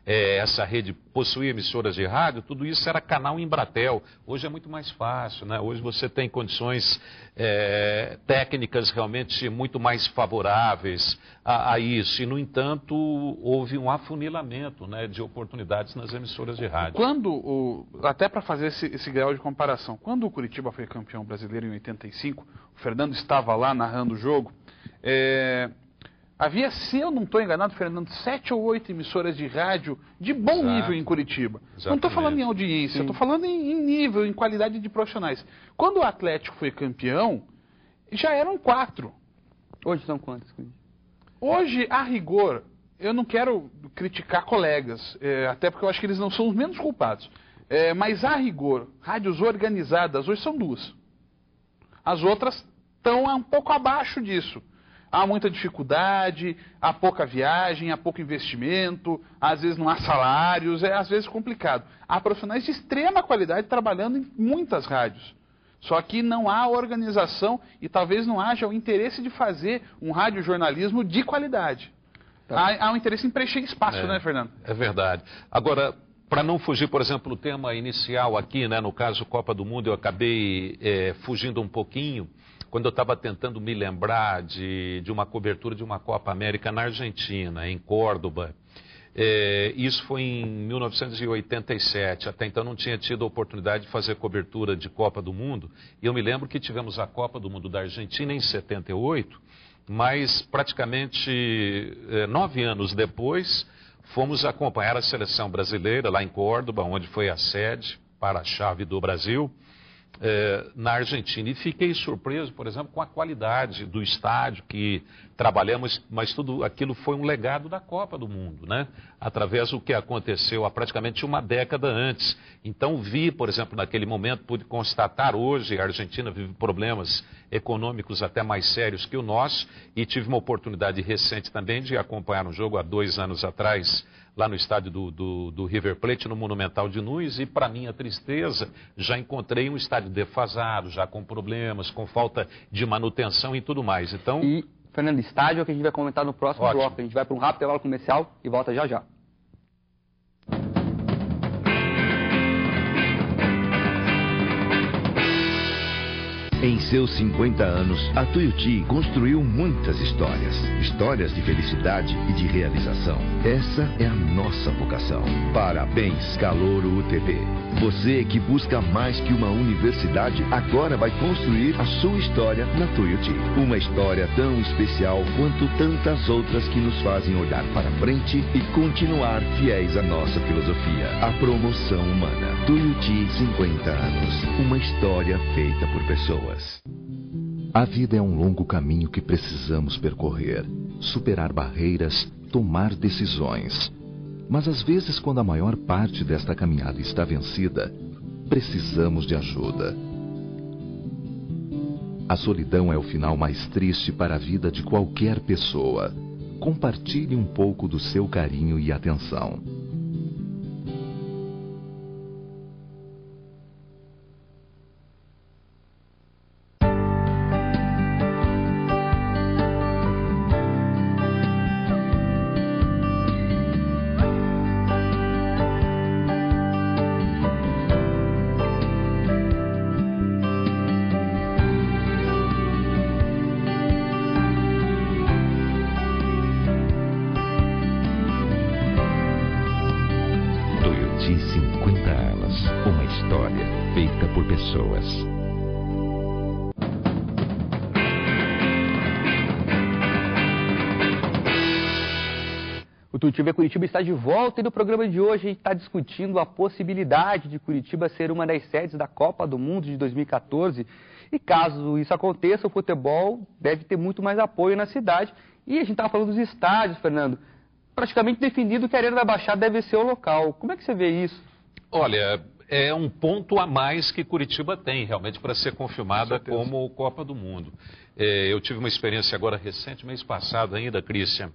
essa rede possuía emissoras de rádio, tudo isso era canal Embratel. Hoje é muito mais fácil, né? Hoje você tem condições técnicas realmente muito mais favoráveis a isso. E, no entanto, houve um afunilamento, né, de oportunidades nas emissoras de rádio. Até para fazer esse grau de comparação, quando o Curitiba foi campeão brasileiro em 85, o Fernando estava lá narrando o jogo, havia, se eu não estou enganado, Fernando, 7 ou 8 emissoras de rádio de bom nível em Curitiba. Exatamente. Não estou falando em audiência, estou falando em nível, em qualidade de profissionais. Quando o Atlético foi campeão, já eram 4. Hoje são quantos? Hoje, a rigor, eu não quero criticar colegas, até porque eu acho que eles não são os menos culpados. Mas, a rigor, rádios organizadas, hoje são 2. As outras estão um pouco abaixo disso. Há muita dificuldade, há pouca viagem, há pouco investimento, às vezes não há salários, às vezes complicado. Há profissionais de extrema qualidade trabalhando em muitas rádios. Só que não há organização e talvez não haja o interesse de fazer um radiojornalismo de qualidade. Há um interesse em preencher espaço, né, Fernando? É verdade. Agora, para não fugir, por exemplo, do tema inicial aqui, né, no caso Copa do Mundo, eu acabei fugindo um pouquinho. Quando eu estava tentando me lembrar de uma cobertura de uma Copa América na Argentina, em Córdoba. Isso foi em 1987, até então não tinha tido a oportunidade de fazer cobertura de Copa do Mundo. E eu me lembro que tivemos a Copa do Mundo da Argentina em 78, mas praticamente 9 anos depois fomos acompanhar a seleção brasileira lá em Córdoba, onde foi a sede para a chave do Brasil. Na Argentina, e fiquei surpreso, por exemplo, com a qualidade do estádio que trabalhamos, mas tudo aquilo foi um legado da Copa do Mundo, né? Através do que aconteceu há praticamente uma década antes. Então vi, por exemplo, naquele momento, pude constatar hoje, a Argentina vive problemas econômicos até mais sérios que o nosso, e tive uma oportunidade recente também de acompanhar um jogo há 2 anos atrás, lá no estádio do River Plate, no Monumental de Nunes, e para minha tristeza, já encontrei um estádio defasado, já com problemas, com falta de manutenção e tudo mais. Então, Fernando, estádio é o que a gente vai comentar no próximo bloco. A gente vai para um rápido intervalo comercial e volta já já. Em seus 50 anos, a Tuiuti construiu muitas histórias. Histórias de felicidade e de realização. Essa é a nossa vocação. Parabéns, Calouro UTB. Você que busca mais que uma universidade, agora vai construir a sua história na Tuiuti. Uma história tão especial quanto tantas outras que nos fazem olhar para frente e continuar fiéis à nossa filosofia. A promoção humana. Tuiuti, 50 anos. Uma história feita por pessoas. A vida é um longo caminho que precisamos percorrer, superar barreiras, tomar decisões. Mas às vezes, quando a maior parte desta caminhada está vencida, precisamos de ajuda. A solidão é o final mais triste para a vida de qualquer pessoa. Compartilhe um pouco do seu carinho e atenção. O Tuiuti Curitiba está de volta e no programa de hoje a gente está discutindo a possibilidade de Curitiba ser uma das sedes da Copa do Mundo de 2014. E caso isso aconteça, o futebol deve ter muito mais apoio na cidade. E a gente estava falando dos estádios, Fernando. Praticamente definido que a Arena da Baixada deve ser o local. Como é que você vê isso? Olha, é um ponto a mais que Curitiba tem, realmente, para ser confirmada como Copa do Mundo. Eu tive uma experiência agora recente, mês passado ainda, Christian,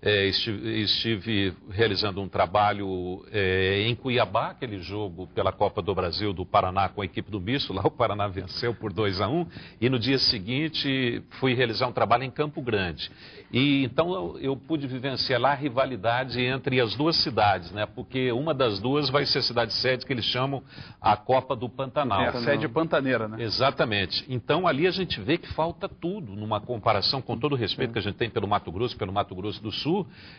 Estive realizando um trabalho em Cuiabá, aquele jogo pela Copa do Brasil do Paraná com a equipe do Misto. Lá o Paraná venceu por 2-1. E no dia seguinte fui realizar um trabalho em Campo Grande. E então eu pude vivenciar lá a rivalidade entre as duas cidades, né? Porque uma das duas vai ser a cidade sede que eles chamam a Copa do Pantanal. É a sede pantaneira, né? Exatamente. Então ali a gente vê que falta tudo numa comparação, com todo o respeito que a gente tem pelo Mato Grosso do Sul.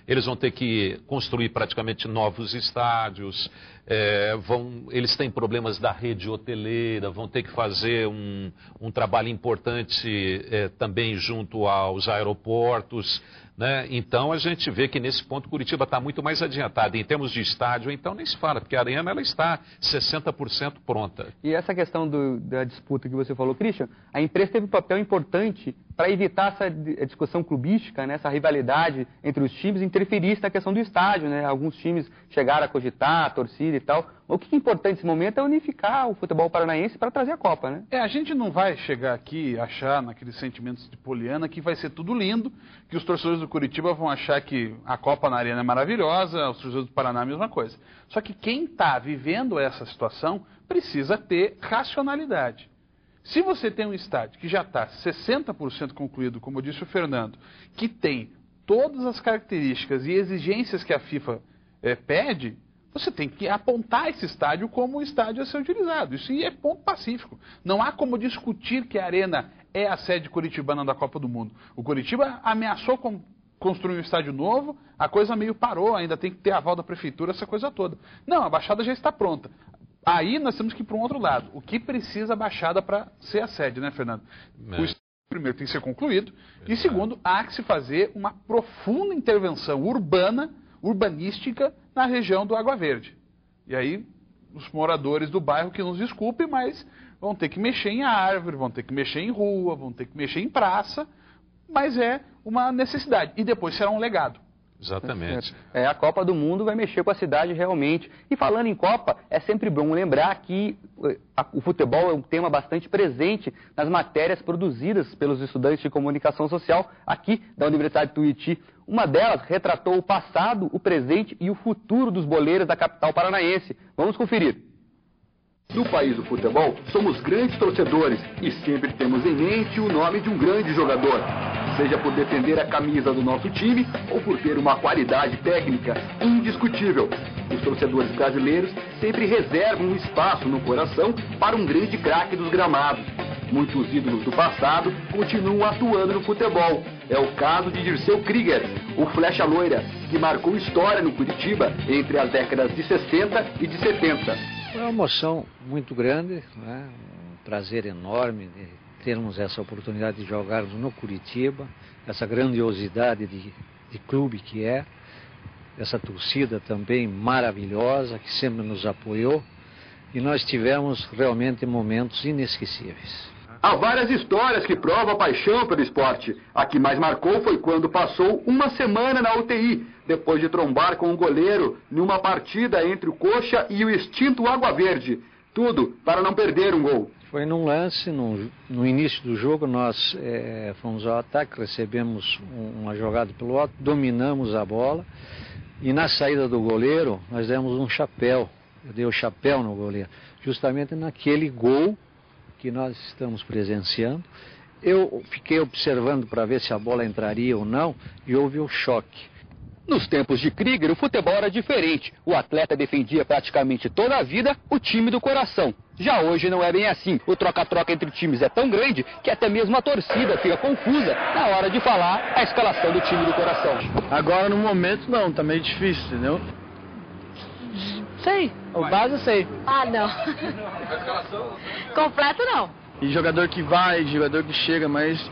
Eles vão ter que construir praticamente novos estádios, eles têm problemas da rede hoteleira, vão ter que fazer um trabalho importante também junto aos aeroportos, né? Então a gente vê que nesse ponto Curitiba está muito mais adiantado. Em termos de estádio, então nem se fala, porque a Arena ela está 60% pronta. E essa questão da disputa que você falou, Christian, a imprensa teve um papel importante para evitar essa discussão clubística, né, essa rivalidade entre os times, interferisse na questão do estádio, né? Alguns times chegaram a cogitar, a torcida e tal. O que é importante nesse momento é unificar o futebol paranaense para trazer a Copa, né? A gente não vai chegar aqui e achar, naqueles sentimentos de poliana, que vai ser tudo lindo, que os torcedores do Curitiba vão achar que a Copa na Arena é maravilhosa, os torcedores do Paraná a mesma coisa. Só que quem está vivendo essa situação precisa ter racionalidade. Se você tem um estádio que já está 60% concluído, como disse o Fernando, que tem todas as características e exigências que a FIFA pede, você tem que apontar esse estádio como um estádio a ser utilizado. Isso é ponto pacífico. Não há como discutir que a Arena é a sede curitibana da Copa do Mundo. O Curitiba ameaçou construir um estádio novo, a coisa meio parou, ainda tem que ter aval da prefeitura, essa coisa toda. Não, a Baixada já está pronta. Aí nós temos que ir para um outro lado. O que precisa a Baixada para ser a sede, né, Fernando? O estádio, primeiro, tem que ser concluído. E segundo, há que se fazer uma profunda intervenção urbanística na região do Água Verde. E aí, os moradores do bairro que nos desculpem, mas vão ter que mexer em árvore, vão ter que mexer em rua, vão ter que mexer em praça, mas é uma necessidade. E depois será um legado. Exatamente. A Copa do Mundo vai mexer com a cidade realmente. E falando em Copa, é sempre bom lembrar que o futebol é um tema bastante presente nas matérias produzidas pelos estudantes de comunicação social aqui da Universidade de Tuiuti. Uma delas retratou o passado, o presente e o futuro dos boleiros da capital paranaense. Vamos conferir. No país do futebol, somos grandes torcedores e sempre temos em mente o nome de um grande jogador. Seja por defender a camisa do nosso time ou por ter uma qualidade técnica indiscutível. Os torcedores brasileiros sempre reservam um espaço no coração para um grande craque dos gramados. Muitos ídolos do passado continuam atuando no futebol. É o caso de Dirceu Krieger, o flecha loira, que marcou história no Curitiba entre as décadas de 60 e de 70. Foi uma emoção muito grande, né? Um prazer enorme de termos essa oportunidade de jogarmos no Curitiba, essa grandiosidade de clube que é, essa torcida também maravilhosa que sempre nos apoiou e nós tivemos realmente momentos inesquecíveis. Há várias histórias que provam a paixão pelo esporte. A que mais marcou foi quando passou uma semana na UTI, depois de trombar com um goleiro numa partida entre o Coxa e o extinto Água Verde. Tudo para não perder um gol. Foi num lance, no início do jogo, nós fomos ao ataque, recebemos uma jogada pelo alto, dominamos a bola e na saída do goleiro nós demos um chapéu. Eu dei o chapéu no goleiro, justamente naquele gol que nós estamos presenciando. Eu fiquei observando para ver se a bola entraria ou não e houve o choque. Nos tempos de Krieger, o futebol era diferente. O atleta defendia praticamente toda a vida o time do coração. Já hoje não é bem assim. O troca-troca entre times é tão grande que até mesmo a torcida fica confusa na hora de falar a escalação do time do coração. Agora, no momento, não. Tá meio difícil, entendeu? Sei. O base eu sei. Ah, não. Completo não. E jogador que vai, jogador que chega, mas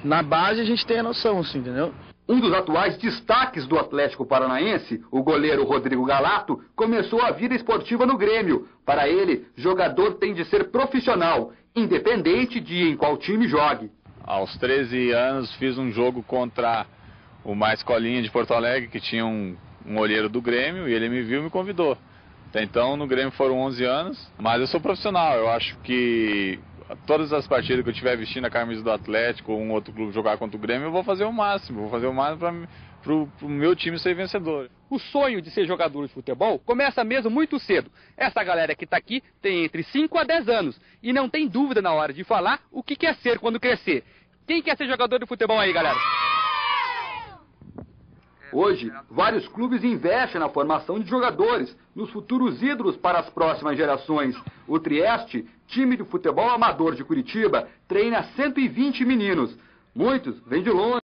na base a gente tem a noção, assim, entendeu? Um dos atuais destaques do Atlético Paranaense, o goleiro Rodrigo Galato, começou a vida esportiva no Grêmio. Para ele, jogador tem de ser profissional, independente de em qual time jogue. Aos 13 anos fiz um jogo contra o Mais Colinha de Porto Alegre, que tinha um olheiro do Grêmio, e ele me viu e me convidou. Até então no Grêmio foram 11 anos, mas eu sou profissional. Eu acho que todas as partidas que eu estiver vestindo a camisa do Atlético ou um outro clube jogar contra o Grêmio, eu vou fazer o máximo para pro meu time ser vencedor. O sonho de ser jogador de futebol começa mesmo muito cedo. Essa galera que está aqui tem entre 5 a 10 anos e não tem dúvida na hora de falar o que quer ser quando crescer. Quem quer ser jogador de futebol aí, galera? Hoje, vários clubes investem na formação de jogadores, nos futuros ídolos para as próximas gerações. O Trieste, time de futebol amador de Curitiba, treina 120 meninos. Muitos vêm de longe.